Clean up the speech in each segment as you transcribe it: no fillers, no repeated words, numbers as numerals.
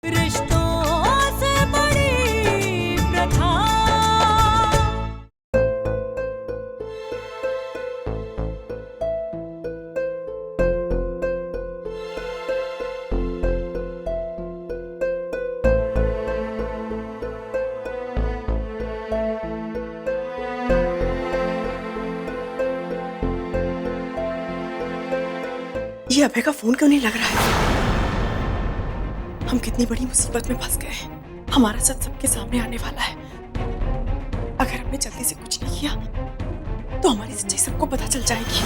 रिश्तों से बड़ी प्रथा। ये अभय का फोन क्यों नहीं लग रहा है? हम कितनी बड़ी मुसीबत में फंस गए हैं। हमारा सच सबके सामने आने वाला है। अगर हमने जल्दी से कुछ नहीं किया तो हमारी सच्चाई सबको पता चल जाएगी।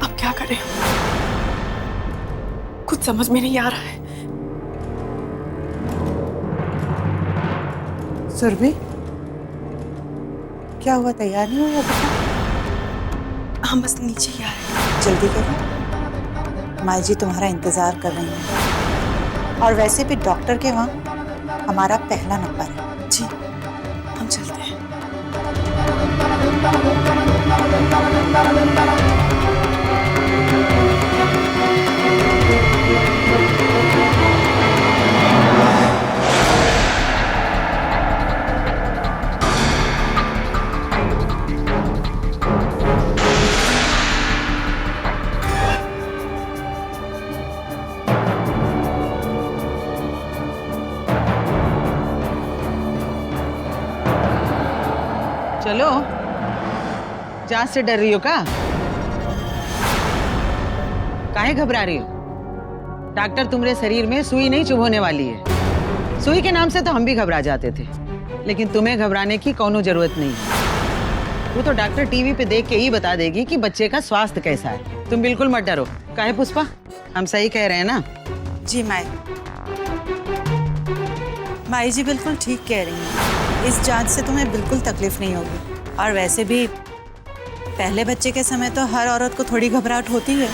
अब क्या करें? कुछ समझ में नहीं आ रहा है। सुरभि, क्या हुआ? तैयार नहीं हुआ बेटा? हम बस नीचे ही आ रहे हैं। जल्दी करो, माई जी तुम्हारा इंतजार कर रही हैं। और वैसे भी डॉक्टर के वहाँ हमारा पहला नंबर है। जी, हम चलते हैं। चलो, जांच से डर रही हो का? काहे घबरा रही हो? डॉक्टर तुम्हारे शरीर में सुई नहीं चुभोने वाली है। सुई के नाम से तो हम भी घबरा जाते थे, लेकिन तुम्हें घबराने की कोनो जरूरत नहीं है। वो तो डॉक्टर टीवी पे देख के ही बता देगी कि बच्चे का स्वास्थ्य कैसा है। तुम बिल्कुल मत डरो। काहे पुष्पा, हम सही कह रहे हैं ना? जी माई जी बिल्कुल ठीक कह रही हैं। इस जांच से तुम्हें बिल्कुल तकलीफ नहीं होगी। और वैसे भी पहले बच्चे के समय तो हर औरत को थोड़ी घबराहट होती है।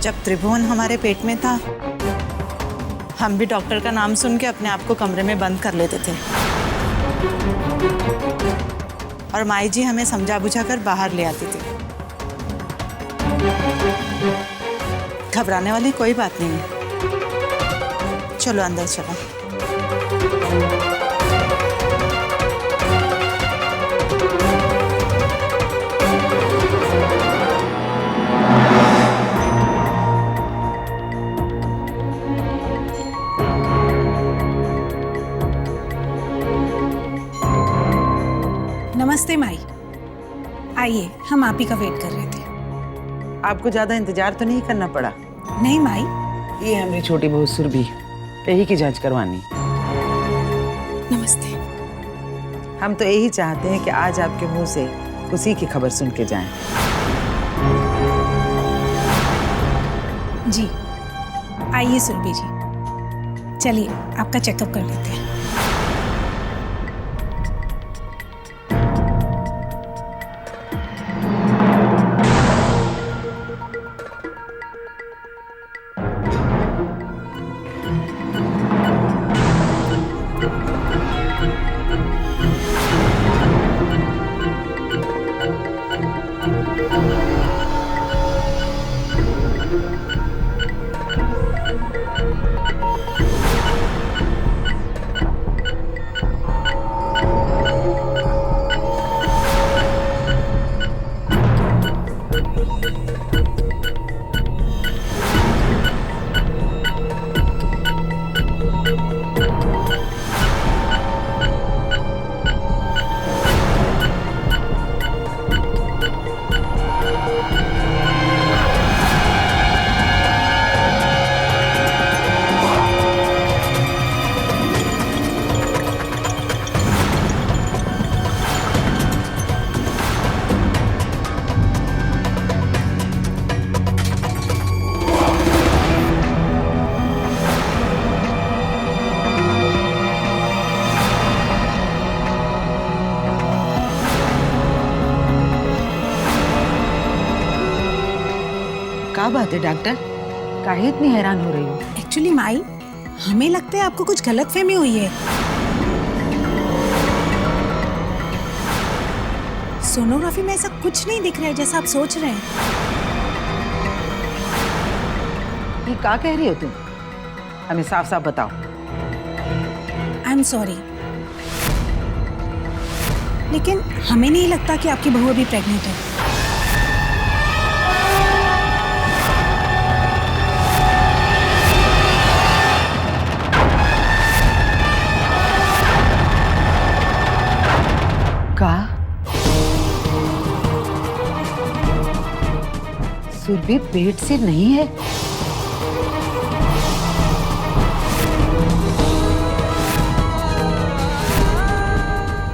जब त्रिभुवन हमारे पेट में था, हम भी डॉक्टर का नाम सुन के अपने आप को कमरे में बंद कर लेते थे। और माई जी हमें समझा बुझा कर बाहर ले आती थी। घबराने वाली कोई बात नहीं है। चलो अंदर चलो। नमस्ते माई, आइए, हम आप ही का वेट कर रहे थे। आपको ज्यादा इंतजार तो नहीं करना पड़ा? नहीं माई। ये हमारी छोटी बहू सुरभि, यही की जांच करवानी। नमस्ते। हम तो यही चाहते हैं कि आज आपके मुंह से खुशी की खबर सुन के जाएं। जी, आइए सुरभि जी, चलिए आपका चेकअप कर लेते हैं। क्या बात है डॉक्टर, काहे इतनी हैरान हो रही हो? एक्चुअली माई, हमें लगता है आपको कुछ गलतफहमी हुई है। सोनोग्राफी में ऐसा कुछ नहीं दिख रहा है जैसा आप सोच रहे हैं। ये क्या कह रही हो तुम? हमें साफ साफ बताओ। आई एम सॉरी, लेकिन हमें नहीं लगता कि आपकी बहू अभी प्रेग्नेंट है। का सुरभि पेट से नहीं है?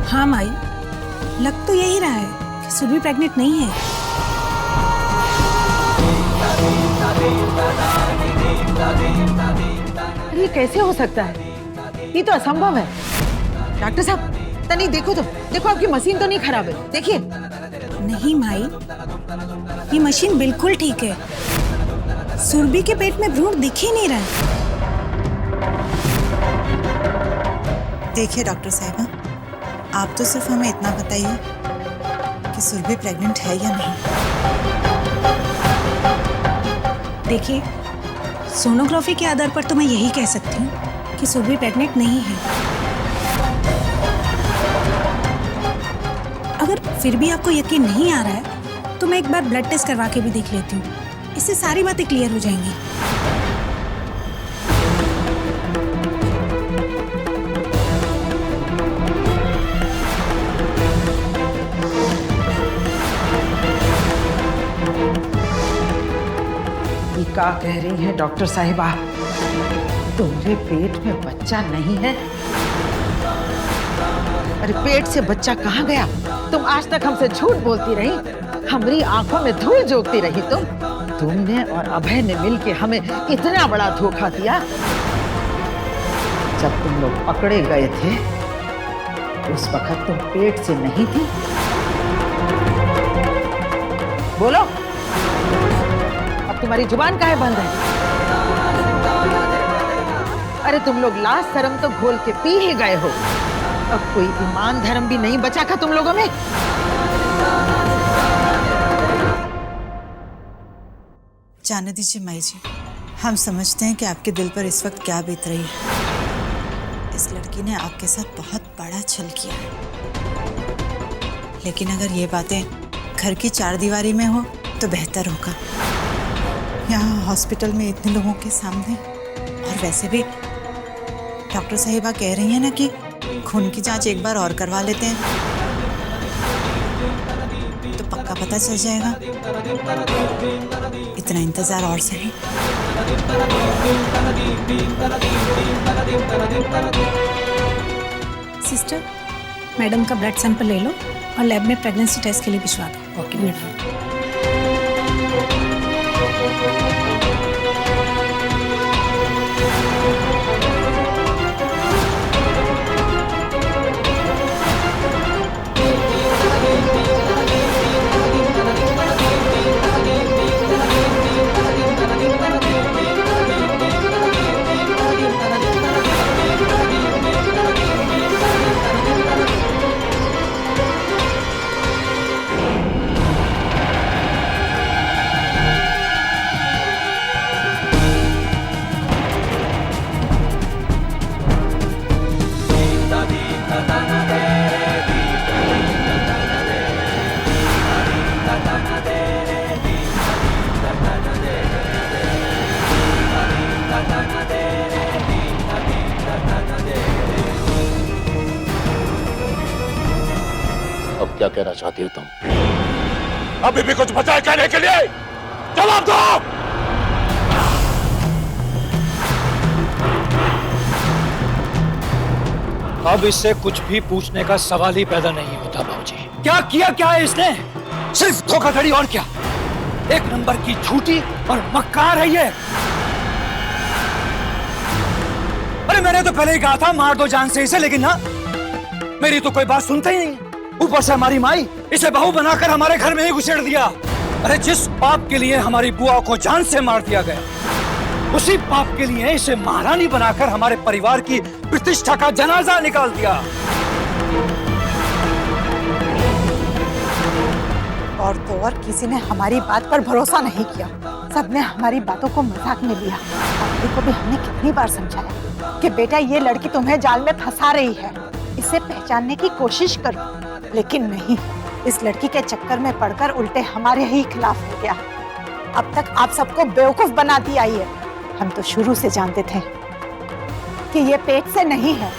हाँ माई, लग तो यही रहा है कि सुरभि प्रेग्नेंट नहीं है। ये कैसे हो सकता है? ये तो असंभव है। डॉक्टर साहब, तनी देखो तो, देखो आपकी मशीन तो नहीं खराब है, देखिए। नहीं माई, ये मशीन बिल्कुल ठीक है। सुरभि के पेट में भ्रूण दिख ही नहीं रहा है। देखिए डॉक्टर साहिबा, आप तो सिर्फ हमें इतना बताइए कि सुरभि प्रेग्नेंट है या नहीं। देखिए, सोनोग्राफी के आधार पर तो मैं यही कह सकती हूँ कि सुरभि प्रेग्नेंट नहीं है। अगर फिर भी आपको यकीन नहीं आ रहा है तो मैं एक बार ब्लड टेस्ट करवा के भी देख लेती हूँ। इससे सारी बातें क्लियर हो जाएंगी। ये क्या कह रही है डॉक्टर साहिबा? तुम्हारे पेट में बच्चा नहीं है? अरे पेट से बच्चा कहाँ गया? तुम आज तक हमसे झूठ बोलती रही, हमारी आंखों में धूल झोंकती रही। तुमने और अभय ने मिलके हमें इतना बड़ा धोखा दिया। जब तुम लोग पकड़े गए थे उस वक्त तुम पेट से नहीं थी। बोलो, अब तुम्हारी जुबान काहे बंद है? अरे तुम लोग लाज शर्म तो घोल के पी ही गए हो। अब कोई ईमान धर्म भी नहीं बचा का तुम लोगों में? जाने दीजिए माई जी, हम समझते हैं कि आपके दिल पर इस वक्त क्या बीत रही है। इस लड़की ने आपके साथ बहुत बड़ा छल किया है, लेकिन अगर ये बातें घर की चारदीवारी में हो तो बेहतर होगा। यहाँ हॉस्पिटल में इतने लोगों के सामने, और वैसे भी डॉक्टर साहिबा कह रही हैं ना कि खून की जांच एक बार और करवा लेते हैं तो पक्का पता चल जाएगा। इतना इंतजार और सही। सिस्टर, मैडम का ब्लड सैंपल ले लो और लैब में प्रेगनेंसी टेस्ट के लिए भिजवा दो। Okay madam. अब क्या कहना चाहती हो तुम? अभी भी कुछ बचा है कहने के लिए? जवाब दो। अब इससे कुछ भी पूछने का सवाल ही पैदा नहीं होता बाबूजी। क्या किया क्या है इसने? सिर्फ धोखाधड़ी और क्या? एक नंबर की झूठी और मक्कार है ये। अरे मैंने तो पहले ही कहा था मार दो जान से इसे, लेकिन ना, मेरी तो कोई बात सुनता ही नहीं। ऊपर से हमारी माई इसे बहू बनाकर हमारे घर में ही घुसेड़ दिया। अरे जिस पाप के लिए हमारी बुआ को जान से मार दिया गया, उसी पाप के लिए इसे महारानी बनाकर हमारे परिवार की प्रतिष्ठा का जनाजा निकाल दिया। और तो और किसी ने हमारी बात पर भरोसा नहीं किया, सबने हमारी बातों को मजाक में लिया। अपने को भी हमने कितनी बार समझाया कि बेटा ये लड़की तुम्हें जाल में फंसा रही है, इसे पहचानने की कोशिश करो, लेकिन नहीं, इस लड़की के चक्कर में पड़कर उल्टे हमारे ही खिलाफ हो गया। अब तक आप सबको बेवकूफ बनाती आई है। हम तो शुरू से जानते थे कि ये पेट से नहीं है।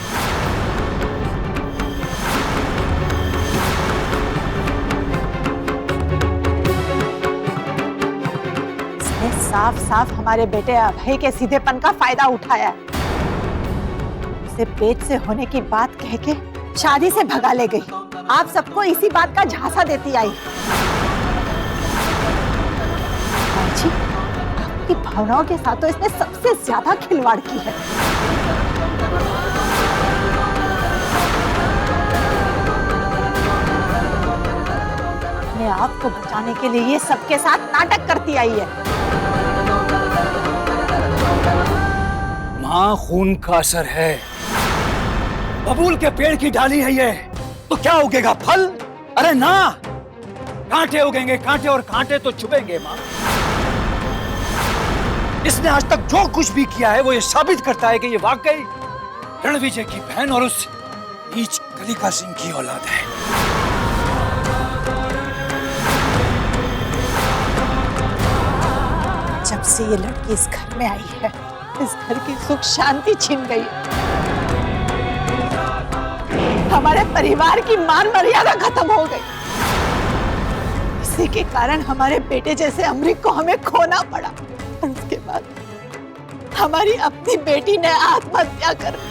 इसने साफ साफ हमारे बेटे अभय के सीधेपन का फायदा उठाया है। उसे पेट से होने की बात कह के शादी से भगा ले गई। आप सबको इसी बात का झांसा देती आई। जी, आपकी भावनाओं के साथ तो इसने सबसे ज्यादा खिलवाड़ की है। अपने आप को बचाने के लिए ये सबके साथ नाटक करती आई है। माँ, खून का असर है। बबूल के पेड़ की डाली है ये, तो क्या उगेगा? फल? अरे ना, कांटे उगेंगे, कांटे, और कांटे तो चुभेंगे। माँ, इसने आज तक जो कुछ भी किया है वो ये साबित करता है कि ये वाकई रणविजय की बहन और उस नीच कलिका सिंह की औलाद है। जब से ये लड़की इस घर में आई है, इस घर की सुख शांति छिन गई। हमारे परिवार की मान मर्यादा खत्म हो गई। इसी के कारण हमारे बेटे जैसे अमरीक को हमें खोना पड़ा, और उसके बाद हमारी अपनी बेटी ने आत्महत्या कर ली।